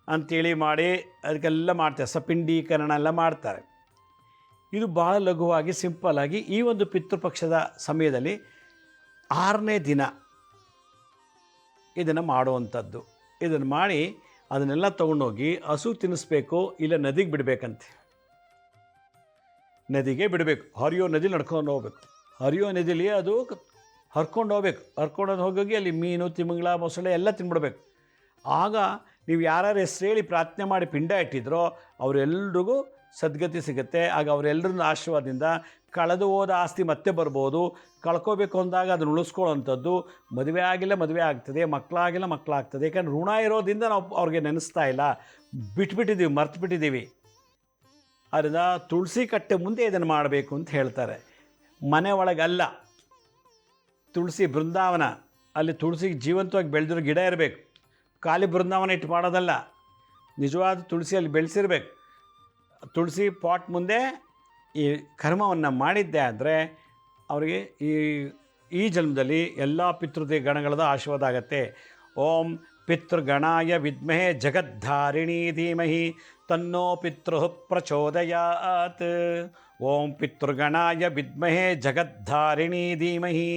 [SPEAKER 1] ಅಂಥೇಳಿ ಮಾಡಿ ಅದಕ್ಕೆಲ್ಲ ಮಾಡ್ತಾರೆ. ಸಪಿಂಡೀಕರಣ ಎಲ್ಲ ಮಾಡ್ತಾರೆ. ಇದು ಭಾಳ ಲಘುವಾಗಿ ಸಿಂಪಲ್ಲಾಗಿ ಈ ಒಂದು ಪಿತೃಪಕ್ಷದ ಸಮಯದಲ್ಲಿ 6ನೇ ದಿನ ಇದನ್ನು ಮಾಡುವಂಥದ್ದು. ಇದನ್ನು ಮಾಡಿ ಅದನ್ನೆಲ್ಲ ತೊಗೊಂಡೋಗಿ ಹಸು ತಿನ್ನಿಸ್ಬೇಕು, ಇಲ್ಲ ನದಿಗೆ ಬಿಡಬೇಕಂತೆ. ನದಿಗೆ ಬಿಡಬೇಕು. ಹರಿಯೋ ನದಿ ನಡ್ಕೊಂಡು ಹೋಗ್ಬೇಕು. ಹರಿಯೋ ನದಿಲಿ ಅದು ಹರ್ಕೊಂಡು ಹೋಗ್ಬೇಕು. ಹರ್ಕೊಂಡು ಹೋಗಿ ಅಲ್ಲಿ ಮೀನು, ತಿಮಿಂಗ್ಳ, ಮೊಸಳೆ ಎಲ್ಲ ತಿನ್ಬಿಡ್ಬೇಕು. ಆಗ ನೀವು ಯಾರ್ಯಾರು ಹೆಸರು ಹೇಳಿ ಪ್ರಾರ್ಥನೆ ಮಾಡಿ ಪಿಂಡ ಇಟ್ಟಿದ್ರೋ ಅವರೆಲ್ರಿಗೂ ಸದ್ಗತಿ ಸಿಗುತ್ತೆ. ಆಗ ಅವರೆಲ್ಲರನ್ನ ಆಶೀರ್ವಾದದಿಂದ ಕಳೆದು ಹೋದ ಆಸ್ತಿ ಮತ್ತೆ ಬರ್ಬೋದು. ಕಳ್ಕೋಬೇಕು ಅಂದಾಗ ಅದನ್ನು ಉಳಿಸ್ಕೊಳ್ಳೋವಂಥದ್ದು. ಮದುವೆ ಆಗಿಲ್ಲ, ಮದುವೆ ಆಗ್ತದೆ. ಮಕ್ಕಳಾಗಿಲ್ಲ, ಮಕ್ಕಳಾಗ್ತದೆ. ಯಾಕಂದ್ರೆ ಋಣ ಇರೋದ್ರಿಂದ ನಾವು ಅವ್ರಿಗೆ ನೆನೆಸ್ತಾ ಇಲ್ಲ, ಬಿಟ್ಬಿಟ್ಟಿದ್ದೀವಿ, ಮರ್ತು ಬಿಟ್ಟಿದ್ದೀವಿ. ಅದರಿಂದ ತುಳಸಿ ಕಟ್ಟೆ ಮುಂದೆ ಇದನ್ನು ಮಾಡಬೇಕು ಅಂತ ಹೇಳ್ತಾರೆ. ಮನೆ ಒಳಗಲ್ಲ, ತುಳಸಿ ಬೃಂದಾವನ, ಅಲ್ಲಿ ತುಳಸಿಗೆ ಜೀವಂತವಾಗಿ ಬೆಳೆದಿರೋ ಗಿಡ ಇರಬೇಕು. ಖಾಲಿ ಬೃಂದಾವನ ಇಟ್ಟು ಮಾಡೋದಲ್ಲ, ನಿಜವಾದ ತುಳಸಿ ಅಲ್ಲಿ ಬೆಳೆಸಿರ್ಬೇಕು. ತುಳಸಿ ಪಾಟ್ ಮುಂದೆ ಈ ಕರ್ಮವನ್ನು ಮಾಡಿದ್ದೆ ಅಂದರೆ ಅವರಿಗೆ ಈ ಜನ್ಮದಲ್ಲಿ ಎಲ್ಲ ಪಿತೃದೇ ಗಣಗಳದ ಆಶೀರ್ವಾದ ಆಗುತ್ತೆ. ಓಂ ಪಿತೃಗಣಾಯ ವಿದ್ಮಹೇ ಜಗದ್ಧಾರಿಣೀ ಧೀಮಹಿ ತನ್ನೋ ಪಿತೃ ಪ್ರಚೋದಯಾತ್. ಓಂ ಪಿತೃಗಣಾಯ ವಿದ್ಮಹೇ ಜಗದ್ಧಾರಿಣೀ ಧೀಮಹಿ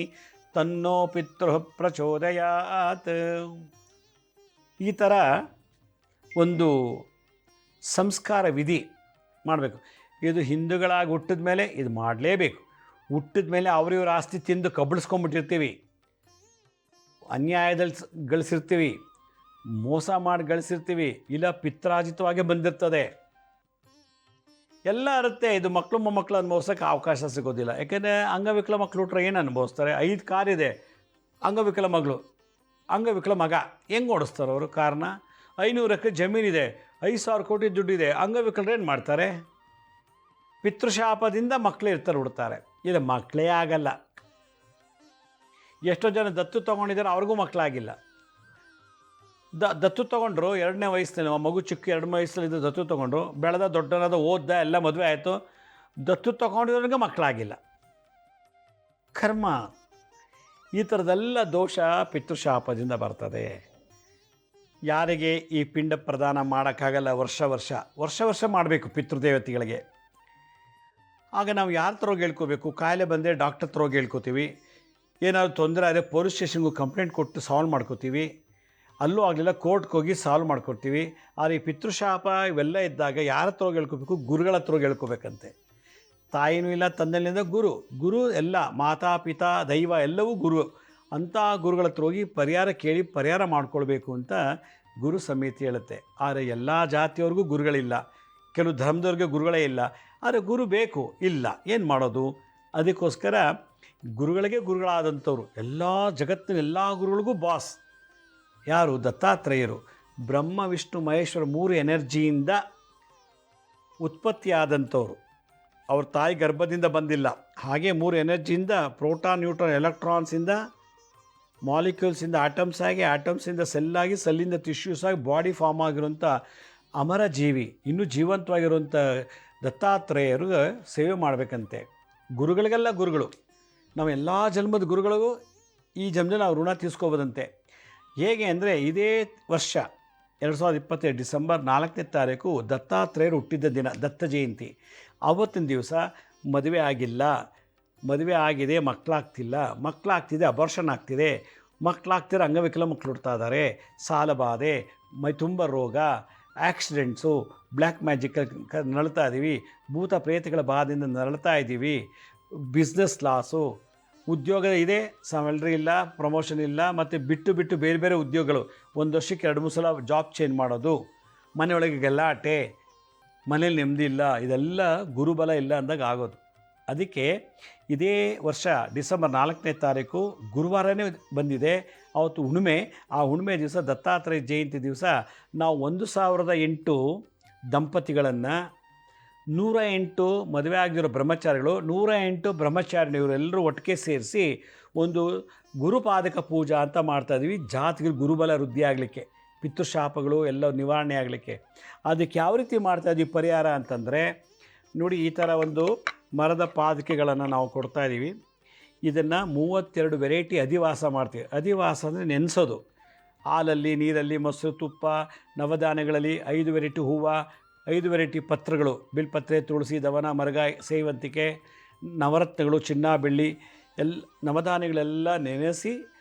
[SPEAKER 1] ತನ್ನೋ ಪಿತೃ ಪ್ರಚೋದಯಾತ್. ಈ ಥರ ಒಂದು ಸಂಸ್ಕಾರ ವಿಧಿ ಮಾಡಬೇಕು. ಇದು ಹಿಂದೂಗಳಾಗಿ ಹುಟ್ಟಿದ ಮೇಲೆ ಇದು ಮಾಡಲೇಬೇಕು. ಹುಟ್ಟಿದ ಮೇಲೆ ಅವ್ರಿವ್ರ ಆಸ್ತಿ ತಿಂದು ಕಬಳಿಸ್ಕೊಂಡ್ಬಿಟ್ಟಿರ್ತೀವಿ, ಅನ್ಯಾಯದಲ್ಲಿ ಗಳಿಸಿರ್ತೀವಿ, ಮೋಸ ಮಾಡಿ ಗಳಿಸಿರ್ತೀವಿ, ಇಲ್ಲ ಪಿತ್ರಾಜಿತವಾಗೇ ಬಂದಿರ್ತದೆ, ಎಲ್ಲ ಇರುತ್ತೆ. ಇದು ಮಕ್ಕಳು ಮೊಮ್ಮಕ್ಕಳು ಅನುಭವಿಸೋಕ್ಕೆ ಅವಕಾಶ ಸಿಗೋದಿಲ್ಲ. ಯಾಕೆಂದರೆ ಅಂಗವಿಕಲ ಮಕ್ಕಳು ಹುಟ್ರೆ ಏನು ಅನುಭವಿಸ್ತಾರೆ? 5 ಕಾರಿದೆ, ಅಂಗವಿಕಲ ಮಗಳು, ಅಂಗವಿಕಲ ಮಗ ಹೆಂಗೆ ಓಡಿಸ್ತಾರೆ ಅವರು ಕಾರಣ? 500 ಎಕರೆ ಜಮೀನಿದೆ, 5,000 ಕೋಟಿ ದುಡ್ಡಿದೆ, ಅಂಗವಿಕಲರು ಏನು ಮಾಡ್ತಾರೆ? ಪಿತೃಶಾಪದಿಂದ ಮಕ್ಕಳೇ ಇರ್ತಾರೆ, ಹುಡ್ತಾರೆ. ಇದು ಮಕ್ಕಳೇ ಆಗಲ್ಲ. ಎಷ್ಟೋ ಜನ ದತ್ತು ತೊಗೊಂಡಿದ್ದಾರೆ, ಅವ್ರಿಗೂ ಮಕ್ಕಳಾಗಿಲ್ಲ. ದತ್ತು ತೊಗೊಂಡ್ರು 2ನೇ ವಯಸ್ಸಿನಲ್ಲಿ, ಮಗು ಚಿಕ್ಕ 2 ವಯಸ್ಸಲ್ಲಿದ್ದು ದತ್ತು ತೊಗೊಂಡ್ರು, ಬೆಳೆದ ದೊಡ್ಡನಾದ ಓದ್ದ, ಎಲ್ಲ ಮದುವೆ ಆಯಿತು, ದತ್ತು ತೊಗೊಂಡಿರೋರಿಗೆ ಮಕ್ಕಳಾಗಿಲ್ಲ. ಕರ್ಮ. ಈ ಥರದ್ದೆಲ್ಲ ದೋಷ ಪಿತೃಶಾಪದಿಂದ ಬರ್ತದೆ. ಯಾರಿಗೆ ಈ ಪಿಂಡ ಪ್ರದಾನ ಮಾಡೋಕ್ಕಾಗಲ್ಲ, ವರ್ಷ ಮಾಡಬೇಕು ಪಿತೃದೇವತೆಗಳಿಗೆ. ಆಗ ನಾವು ಯಾರ ಹತ್ರ ಹೋಗಿ ಹೇಳ್ಕೋಬೇಕು? ಕಾಯಿಲೆ ಬಂದರೆ ಡಾಕ್ಟರ್ ಹತ್ರ ಹೋಗಿ ಹೇಳ್ಕೋತೀವಿ. ಏನಾದರೂ ತೊಂದರೆ ಆದರೆ ಪೊಲೀಸ್ ಸ್ಟೇಷನ್ಗೂ ಕಂಪ್ಲೇಂಟ್ ಕೊಟ್ಟು ಸಾಲ್ವ್ ಮಾಡ್ಕೋತೀವಿ. ಅಲ್ಲೂ ಆಗಲಿಲ್ಲ ಕೋರ್ಟ್ಗೆ ಹೋಗಿ ಸಾಲ್ವ್ ಮಾಡ್ಕೊಡ್ತೀವಿ. ಆದರೆ ಈ ಪಿತೃಶಾಪ ಇವೆಲ್ಲ ಇದ್ದಾಗ ಯಾರ ಹತ್ರ ಹೋಗಿ ಹೇಳ್ಕೋಬೇಕು? ಗುರುಗಳ ಹತ್ರ ಹೋಗಿ ಹೇಳ್ಕೋಬೇಕಂತೆ. ತಾಯಿನೂ ಇಲ್ಲ, ತಂದೆಲಿಂದ ಗುರು ಎಲ್ಲ, ಮಾತಾ ಪಿತಾ ದೈವ ಎಲ್ಲವೂ ಗುರು. ಅಂಥ ಗುರುಗಳ ಹತ್ರ ಹೋಗಿ ಪರಿಹಾರ ಕೇಳಿ ಪರಿಹಾರ ಮಾಡ್ಕೊಳ್ಬೇಕು ಅಂತ ಗುರು ಸಮಿತಿ ಹೇಳುತ್ತೆ. ಆದರೆ ಎಲ್ಲ ಜಾತಿಯವ್ರಿಗೂ ಗುರುಗಳಿಲ್ಲ, ಕೆಲವು ಧರ್ಮದವ್ರಿಗೆ ಗುರುಗಳೇ ಇಲ್ಲ. ಆದರೆ ಗುರು ಬೇಕು, ಇಲ್ಲ, ಏನು ಮಾಡೋದು? ಅದಕ್ಕೋಸ್ಕರ ಗುರುಗಳಿಗೆ ಗುರುಗಳಾದಂಥವ್ರು, ಎಲ್ಲ ಜಗತ್ತಿನ ಎಲ್ಲ ಗುರುಗಳಿಗೂ ಬಾಸ್ ಯಾರು? ದತ್ತಾತ್ರೇಯರು. ಬ್ರಹ್ಮ ವಿಷ್ಣು ಮಹೇಶ್ವರ 3 ಎನರ್ಜಿಯಿಂದ ಉತ್ಪತ್ತಿಯಾದಂಥವ್ರು. ಅವ್ರ ತಾಯಿ ಗರ್ಭದಿಂದ ಬಂದಿಲ್ಲ. ಹಾಗೆ 3 ಎನರ್ಜಿಯಿಂದ, ಪ್ರೋಟಾನ್, ನ್ಯೂಟ್ರಾನ್, ಎಲೆಕ್ಟ್ರಾನ್ಸಿಂದ, ಮಾಲಿಕ್ಯೂಲ್ಸಿಂದ ಆಟಮ್ಸ್ ಆಗಿ, ಆಟಮ್ಸಿಂದ ಸೆಲ್ಲಾಗಿ, ಸೆಲ್ಲಿಂದ ಟಿಶ್ಯೂಸ್ ಆಗಿ ಬಾಡಿ ಫಾರ್ಮ್ ಆಗಿರುವಂಥ ಅಮರ ಜೀವಿ, ಇನ್ನೂ ಜೀವಂತವಾಗಿರುವಂಥ ದತ್ತಾತ್ರೇಯರು ಸೇವೆ ಮಾಡಬೇಕಂತೆ. ಗುರುಗಳಿಗೆಲ್ಲ ಗುರುಗಳು, ನಾವು ಎಲ್ಲ ಜನ್ಮದ ಗುರುಗಳಿಗೂ ಈ ಜನ್ಮದಲ್ಲಿ ನಾವು ಋಣ ತೀರ್ಸ್ಕೋಬೋದಂತೆ. ಹೇಗೆ ಅಂದರೆ, ಇದೇ ವರ್ಷ 2027 ಡಿಸೆಂಬರ್ 4ನೇ ತಾರೀಕು ದತ್ತಾತ್ರೇಯರು ಹುಟ್ಟಿದ್ದ ದಿನ, ದತ್ತ ಜಯಂತಿ. ಆವತ್ತಿನ ದಿವಸ ಮದುವೆ ಆಗಿಲ್ಲ, ಮದುವೆ ಆಗಿದೆ ಮಕ್ಕಳಾಗ್ತಿಲ್ಲ, ಮಕ್ಕಳಾಗ್ತಿದೆ ಅಬಾರ್ಷನ್ ಆಗ್ತಿದೆ, ಮಕ್ಕಳಾಗ್ತಿರೋ ಅಂಗವಿಕಲ ಮಕ್ಕಳು ಹುಡ್ತಾ ಇದ್ದಾರೆ, ಸಾಲಬಾಧೆ, ಮೈ ತುಂಬ ರೋಗ, ಆಕ್ಸಿಡೆಂಟ್ಸು, ಬ್ಲ್ಯಾಕ್ ಮ್ಯಾಜಿಕ್ ನರಳ್ತಾ ಇದ್ದೀವಿ, ಭೂತ ಪ್ರೇತಗಳ ಬಾಧೆಯಿಂದ ನರಳ್ತಾ ಇದ್ದೀವಿ, ಬಿಸ್ನೆಸ್ ಲಾಸು, ಉದ್ಯೋಗ ಇದೆ, ಸ್ಯಾಲರಿ ಇಲ್ಲ, ಪ್ರಮೋಷನ್ ಇಲ್ಲ, ಮತ್ತು ಬಿಟ್ಟು ಬೇರೆ ಬೇರೆ ಉದ್ಯೋಗಗಳು, 1 ವರ್ಷಕ್ಕೆ 2-3 ಸಲ ಜಾಬ್ ಚೇಂಜ್ ಮಾಡೋದು, ಮನೆಯೊಳಗೆ ಗಲಾಟೆ, ಮನೇಲಿ ನೆಮ್ಮದಿ ಇಲ್ಲ, ಇದೆಲ್ಲ ಗುರುಬಲ ಇಲ್ಲ ಅಂದಾಗ ಆಗೋದು. ಅದಕ್ಕೆ ಇದೇ ವರ್ಷ ಡಿಸೆಂಬರ್ 4ನೇ ತಾರೀಕು ಗುರುವಾರನೇ ಬಂದಿದೆ. ಅವತ್ತು ಹುಣ್ಣಿಮೆ. ಆ ಹುಣ್ಣಿಮೆ ದಿವಸ, ದತ್ತಾತ್ರೇಯ ಜಯಂತಿ ದಿವಸ, ನಾವು 1008 ದಂಪತಿಗಳನ್ನು, 108 ಮದುವೆ ಆಗಿರೋ ಬ್ರಹ್ಮಚಾರಿಗಳು, 108 ಬ್ರಹ್ಮಚಾರಿಣಿಯವರೆಲ್ಲರೂ ಒಟ್ಟಿಗೆ ಸೇರಿಸಿ ಒಂದು ಗುರುಪಾದಕ ಪೂಜಾ ಅಂತ ಮಾಡ್ತಾಯಿದ್ವಿ. ಜಾತಿಗೆ ಗುರುಬಲ ವೃದ್ಧಿ ಆಗಲಿಕ್ಕೆ, ಪಿತೃಶಾಪಗಳು ಎಲ್ಲ ನಿವಾರಣೆ ಆಗಲಿಕ್ಕೆ. ಅದಕ್ಕೆ ಯಾವ ರೀತಿ ಮಾಡ್ತಾಯಿದ್ವಿ ಪರಿಹಾರ ಅಂತಂದರೆ, ನೋಡಿ, ಈ ಥರ ಒಂದು ಮರದ ಪಾದಕೆಗಳನ್ನು ನಾವು ಕೊಡ್ತಾಯಿದ್ದೀವಿ. ಇದನ್ನು 32 ವೆರೈಟಿ ಅಧಿವಾಸ ಮಾಡ್ತೀವಿ. ಅಧಿವಾಸ ಅಂದರೆ ನೆನೆಸೋದು. ಹಾಲಲ್ಲಿ, ನೀರಲ್ಲಿ, ಮೊಸರು, ತುಪ್ಪ, ನವಧಾನ್ಯಗಳಲ್ಲಿ 5 ವೆರೈಟಿ ಹೂವು, 5 ವೆರೈಟಿ ಪತ್ರಗಳು, ಬಿಲ್ಪತ್ರೆ, ತುಳಸಿ, ದವನ, ಮರಗಾಯಿ, ಸೇವಂತಿಗೆ, ನವರತ್ನಗಳು, ಚಿನ್ನ, ಬೆಳ್ಳಿ, ನವಧಾನ್ಯಗಳೆಲ್ಲ ನೆನೆಸಿ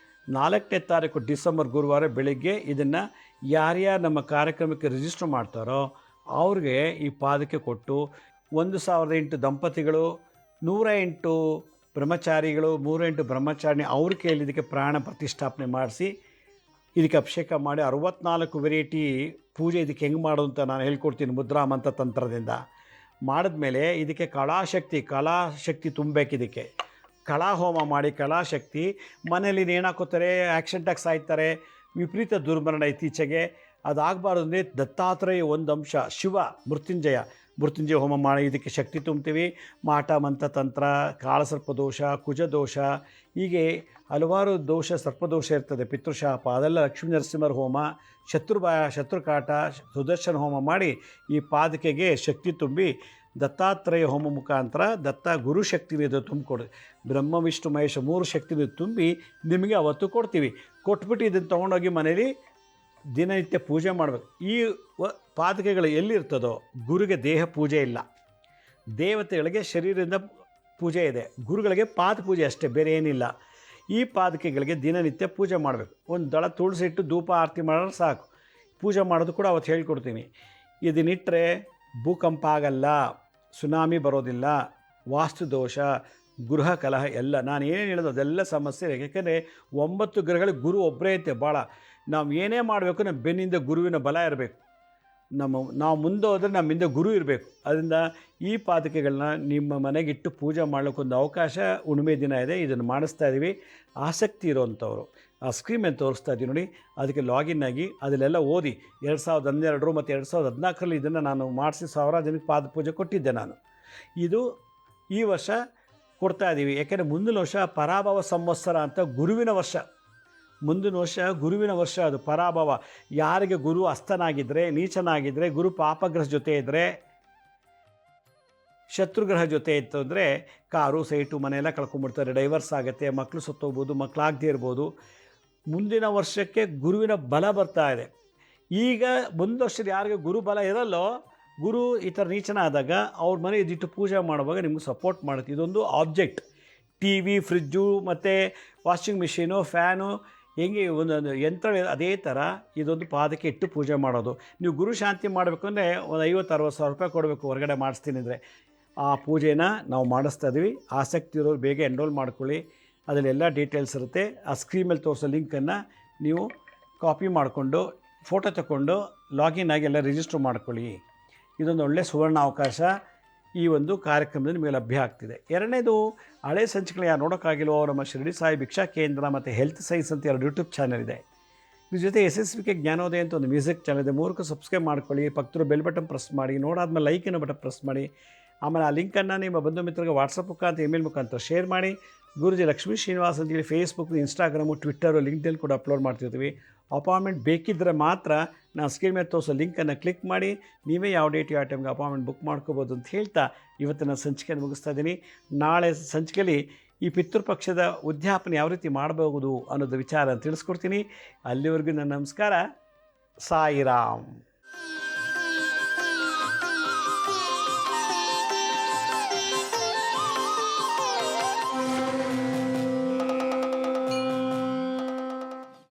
[SPEAKER 1] 4ನೇ ತಾರೀಕು ಡಿಸೆಂಬರ್ ಗುರುವಾರ ಬೆಳಿಗ್ಗೆ ಇದನ್ನು ಯಾರ್ಯಾರು ನಮ್ಮ ಕಾರ್ಯಕ್ರಮಕ್ಕೆ ರಿಜಿಸ್ಟರ್ ಮಾಡ್ತಾರೋ ಅವ್ರಿಗೆ ಈ ಪಾದಕೆ ಕೊಟ್ಟು, 1008 ದಂಪತಿಗಳು, 108 ಬ್ರಹ್ಮಚಾರಿಗಳು, 308 ಬ್ರಹ್ಮಚಾರಿಣಿ ಅವ್ರ ಕೈಯಲ್ಲಿ ಇದಕ್ಕೆ ಪ್ರಾಣ ಪ್ರತಿಷ್ಠಾಪನೆ ಮಾಡಿಸಿ, ಇದಕ್ಕೆ ಅಭಿಷೇಕ ಮಾಡಿ 64 ವೆರೈಟಿ ಪೂಜೆ ಇದಕ್ಕೆ ಹೆಂಗೆ ಮಾಡೋದು ಅಂತ ನಾನು ಹೇಳ್ಕೊಡ್ತೀನಿ ಮುದ್ರಾ ಮಂತ್ರ ತಂತ್ರದಿಂದ. ಮಾಡಿದ್ಮೇಲೆ ಇದಕ್ಕೆ ಕಲಾಶಕ್ತಿ ತುಂಬಬೇಕು. ಇದಕ್ಕೆ ಕಲಾಹೋಮ ಮಾಡಿ, ಕಲಾಶಕ್ತಿ ಮನೇಲಿ ನೇಣಾಕೋತಾರೆ, ಆಕ್ಸಿಡೆಂಟಾಗಿ ಸಾಯ್ತಾರೆ, ವಿಪರೀತ ದುರ್ಮರಣ ಇತ್ತೀಚೆಗೆ. ಅದಾಗಬಾರ್ದು ಅಂದರೆ ದತ್ತಾತ್ರೇಯ ಒಂದು ಅಂಶ, ಶಿವ ಮೃತ್ಯುಂಜಯ ಹೋಮ ಮಾಡಿ ಇದಕ್ಕೆ ಶಕ್ತಿ ತುಂಬ್ತೀವಿ. ಮಾಟ ಮಂತ್ರ ತಂತ್ರ, ಕಾಳಸರ್ಪದೋಷ, ಕುಜದೋಷ, ಹೀಗೆ ಹಲವಾರು ದೋಷ, ಸರ್ಪದೋಷ ಇರ್ತದೆ, ಪಿತೃಶಾಪ, ಅದೆಲ್ಲ ಲಕ್ಷ್ಮೀ ನರಸಿಂಹರ ಹೋಮ, ಶತ್ರುಕಾಟ, ಸುದರ್ಶನ ಹೋಮ ಮಾಡಿ ಈ ಪಾದಕೆಗೆ ಶಕ್ತಿ ತುಂಬಿ ದತ್ತಾತ್ರೇಯ ಹೋಮ ಮುಖಾಂತರ ದತ್ತ ಗುರು ಶಕ್ತಿನ ಇದು ತುಂಬಿಕೊಡು. ಬ್ರಹ್ಮ ವಿಷ್ಣು ಮಹೇಶ 3 ಶಕ್ತಿನ ತುಂಬಿ ನಿಮಗೆ ಅವತ್ತು ಕೊಡ್ತೀವಿ. ಕೊಟ್ಬಿಟ್ಟು ಇದನ್ನು ತೊಗೊಂಡೋಗಿ ಮನೇಲಿ ದಿನನಿತ್ಯ ಪೂಜೆ ಮಾಡಬೇಕು. ಈ ಪಾದುಕೆಗಳು ಎಲ್ಲಿರ್ತದೋ ಗುರುಗೆ ದೇಹ ಪೂಜೆ ಇಲ್ಲ. ದೇವತೆಗಳಿಗೆ ಶರೀರದಿಂದ ಪೂಜೆ ಇದೆ, ಗುರುಗಳಿಗೆ ಪಾದ ಪೂಜೆ ಅಷ್ಟೇ, ಬೇರೆ ಏನಿಲ್ಲ. ಈ ಪಾದುಕೆಗಳಿಗೆ ದಿನನಿತ್ಯ ಪೂಜೆ ಮಾಡಬೇಕು. ಒಂದು ದಳ ತುಳಸಿ ಇಟ್ಟು ಧೂಪ ಆರತಿ ಮಾಡಿದ್ರೆ ಸಾಕು. ಪೂಜೆ ಮಾಡೋದು ಕೂಡ ಅವತ್ತು ಹೇಳ್ಕೊಡ್ತೀನಿ. ಇದನ್ನಿಟ್ಟರೆ ಭೂಕಂಪ ಆಗಲ್ಲ, ಸುನಾಮಿ ಬರೋದಿಲ್ಲ, ವಾಸ್ತು ದೋಷ, ಗೃಹ ಕಲಹ ಎಲ್ಲ ನಾನು ಏನೇನು ಹೇಳೋದು ಅದೆಲ್ಲ ಸಮಸ್ಯೆ ಇದೆ. ಯಾಕೆಂದರೆ 9 ಗ್ರಹಗಳಿಗೆ ಗುರು ಒಬ್ಬರೇ ಐತೆ. ಭಾಳ ನಾವು ಏನೇ ಮಾಡಬೇಕು ನಮ್ಮ ಬೆನ್ನಿಂದ ಗುರುವಿನ ಬಲ ಇರಬೇಕು. ನಾವು ಮುಂದೆ ಹೋದರೆ ನಮ್ಮ ಹಿಂದೆ ಗುರು ಇರಬೇಕು. ಅದರಿಂದ ಈ ಪಾದುಕೆಗಳನ್ನ ನಿಮ್ಮ ಮನೆಗಿಟ್ಟು ಪೂಜೆ ಮಾಡಲಿಕ್ಕೊಂದು ಅವಕಾಶ ಹುಣ್ಣಿಮೆ ದಿನ ಇದೆ. ಇದನ್ನು ಮಾಡಿಸ್ತಾ ಇದ್ದೀವಿ. ಆಸಕ್ತಿ ಇರೋವಂಥವ್ರು ಆ ಸ್ಕ್ರೀನ್ ಮೇಲೆ ತೋರಿಸ್ತಾ ಇದ್ದೀವಿ ನೋಡಿ, ಅದಕ್ಕೆ ಲಾಗಿನ್ ಆಗಿ ಅದನ್ನೆಲ್ಲ ಓದಿ. 2012 ಮತ್ತು 2014 ಇದನ್ನು ನಾನು ಮಾಡಿಸಿ 1000 ಜನಕ್ಕೆ ಪಾದ ಪೂಜೆ ಕೊಟ್ಟಿದ್ದೆ ನಾನು. ಇದು ಈ ವರ್ಷ ಕೊಡ್ತಾ ಇದ್ದೀವಿ. ಯಾಕೆಂದರೆ ಮುಂದಿನ ವರ್ಷ ಪರಾಭವ ಸಂವತ್ಸರ ಅಂತ ಗುರುವಿನ ವರ್ಷ. ಮುಂದಿನ ವರ್ಷ ಗುರುವಿನ ವರ್ಷ. ಅದು ಪರಾಭವ. ಯಾರಿಗೆ ಗುರು ಅಸ್ತನಾಗಿದ್ದರೆ, ನೀಚನಾಗಿದ್ದರೆ, ಗುರು ಪಾಪಗ್ರಹ ಜೊತೆ ಇದ್ದರೆ, ಶತ್ರುಗ್ರಹ ಜೊತೆ ಇತ್ತು ಅಂದರೆ ಕಾರು ಸೈಟು ಮನೆಯೆಲ್ಲ ಕಳ್ಕೊಂಡ್ಬಿಡ್ತಾರೆ, ಡೈವರ್ಸ್ ಆಗುತ್ತೆ, ಮಕ್ಕಳು ಸತ್ತೋಗ್ಬೋದು, ಮಕ್ಕಳಾಗದೇ ಇರ್ಬೋದು. ಮುಂದಿನ ವರ್ಷಕ್ಕೆ ಗುರುವಿನ ಬಲ ಬರ್ತಾ ಇದೆ. ಈಗ ಮುಂದಿನ ವರ್ಷದ ಯಾರಿಗೆ ಗುರು ಬಲ ಇರಲ್ಲೋ, ಗುರು ಈ ಥರ ನೀಚನ ಆದಾಗ ಅವ್ರ ಮನೆ ಇದಿಟ್ಟು ಪೂಜೆ ಮಾಡುವಾಗ ನಿಮ್ಗೆ ಸಪೋರ್ಟ್ ಮಾಡುತ್ತೆ. ಇದೊಂದು ಆಬ್ಜೆಕ್ಟ್. ಟಿ ವಿ, ಫ್ರಿಜ್ಜು ಮತ್ತು ವಾಷಿಂಗ್ ಮಿಷಿನು, ಫ್ಯಾನು, ಹೆಂಗೆ ಒಂದೊಂದು ಯಂತ್ರ, ಅದೇ ಥರ ಇದೊಂದು ಪಾದಕ್ಕೆ ಇಟ್ಟು ಪೂಜೆ ಮಾಡೋದು. ನೀವು ಗುರು ಶಾಂತಿ ಮಾಡಬೇಕು ಅಂದರೆ ಒಂದು 50-60 ಸಾವಿರ ರೂಪಾಯಿ ಕೊಡಬೇಕು ಹೊರಗಡೆ ಮಾಡಿಸ್ತೀನಿ ಅಂದರೆ. ಆ ಪೂಜೆನ ನಾವು ಮಾಡಿಸ್ತಾ ಇದ್ದೀವಿ. ಆಸಕ್ತಿ ಇರೋರು ಬೇಗ ಎನ್ರೋಲ್ ಮಾಡ್ಕೊಳ್ಳಿ. ಅದರಲ್ಲೆಲ್ಲ ಡೀಟೇಲ್ಸ್ ಇರುತ್ತೆ. ಆ ಸ್ಕ್ರೀನ್ ಮೇಲೆ ತೋರಿಸೋ ಲಿಂಕನ್ನು ನೀವು ಕಾಪಿ ಮಾಡಿಕೊಂಡು ಫೋಟೋ ತಗೊಂಡು ಲಾಗಿನ್ ಆಗಿ ಎಲ್ಲ ರಿಜಿಸ್ಟರ್ ಮಾಡ್ಕೊಳ್ಳಿ. ಇದೊಂದು ಒಳ್ಳೆಯ ಸುವರ್ಣ ಅವಕಾಶ ಈ ಒಂದು ಕಾರ್ಯಕ್ರಮದಲ್ಲಿ ನಿಮಗೆ ಲಭ್ಯ ಆಗ್ತಿದೆ. ಎರಡನೇದು, ಹಳೆ ಸಂಚಿಕೆಗಳು ಯಾರು ನೋಡೋಕ್ಕಾಗಿಲ್ವೋ ನಮ್ಮ ಶಿರಡಿ ಸಾಯಿ ಭಿಕ್ಷಾ ಕೇಂದ್ರ ಮತ್ತು ಹೆಲ್ತ್ ಸೈನ್ಸ್ ಅಂತ 2 ಯೂಟ್ಯೂಬ್ ಚಾನಲ್ ಇದೆ. ಇದ್ರ ಜೊತೆ SSVK ಜ್ಞಾನೋದಯ ಅಂತ ಒಂದು ಮ್ಯೂಸಿಕ್ ಚಾನಲ್ ಇದೆ. 3ಕ್ಕೂ ಸಬ್ಸ್ಕ್ರೈಬ್ ಮಾಡ್ಕೊಳ್ಳಿ. ಪಕ್ಕದ ಬೆಲ್ ಬಟನ್ ಪ್ರೆಸ್ ಮಾಡಿ. ನೋಡಾದ್ಮೇಲೆ ಲೈಕಿನ ಬಟನ್ ಪ್ರೆಸ್ ಮಾಡಿ. ಆಮೇಲೆ ಆ ಲಿಂಕನ್ನು ನಿಮ್ಮ ಬಂಧು ಮಿತ್ರರಿಗೆ ವಾಟ್ಸಪ್ ಮುಖಾಂತರ, ಇಮೇಲ್ ಮುಖಾಂತರ ಶೇರ್ ಮಾಡಿ. ಗುರುಜಿ ಲಕ್ಷ್ಮೀ ಶ್ರೀನಿವಾಸ್ ಅಂತೇಳಿ ಫೇಸ್ಬುಕ್, ಇನ್ಸ್ಟಾಗ್ರಾಮು, ಟ್ವಿಟ್ಟರು, ಲಿಂಕ್ಡಲ್ಲಿ ಕೂಡ ಅಪ್ಲೋಡ್ ಮಾಡ್ತಿರ್ತೀವಿ. ಅಪಾಯಿಂಟ್ಮೆಂಟ್ ಬೇಕಿದ್ದರೆ ಮಾತ್ರ ನಾನು ಸ್ಕ್ರೀನ್ ಮೇಲೆ ತೋರಿಸೋ ಲಿಂಕನ್ನು ಕ್ಲಿಕ್ ಮಾಡಿ ನೀವೇ ಯಾವ ಡೇಟ್ ಯಾವ ಟೈಮ್ಗೆ ಅಪಾಯಿಂಟ್ಮೆಂಟ್ ಬುಕ್ ಮಾಡ್ಕೋಬೋದು ಅಂತ ಹೇಳ್ತಾ ಇವತ್ತಿನ ಸಂಚಿಕೆಯನ್ನು ಮುಗಿಸ್ತಾ ಇದ್ದೀನಿ. ನಾಳೆ ಸಂಚಿಕೆಯಲ್ಲಿ ಈ ಪಿತೃಪಕ್ಷದ ಉದ್ಯಾಪನೆ ಯಾವ ರೀತಿ ಮಾಡಬಹುದು ಅನ್ನೋದು ವಿಚಾರ ತಿಳಿಸ್ಕೊಡ್ತೀನಿ. ಅಲ್ಲಿವರೆಗೂ ನನ್ನ ನಮಸ್ಕಾರ. ಸಾಯಿರಾಮ್.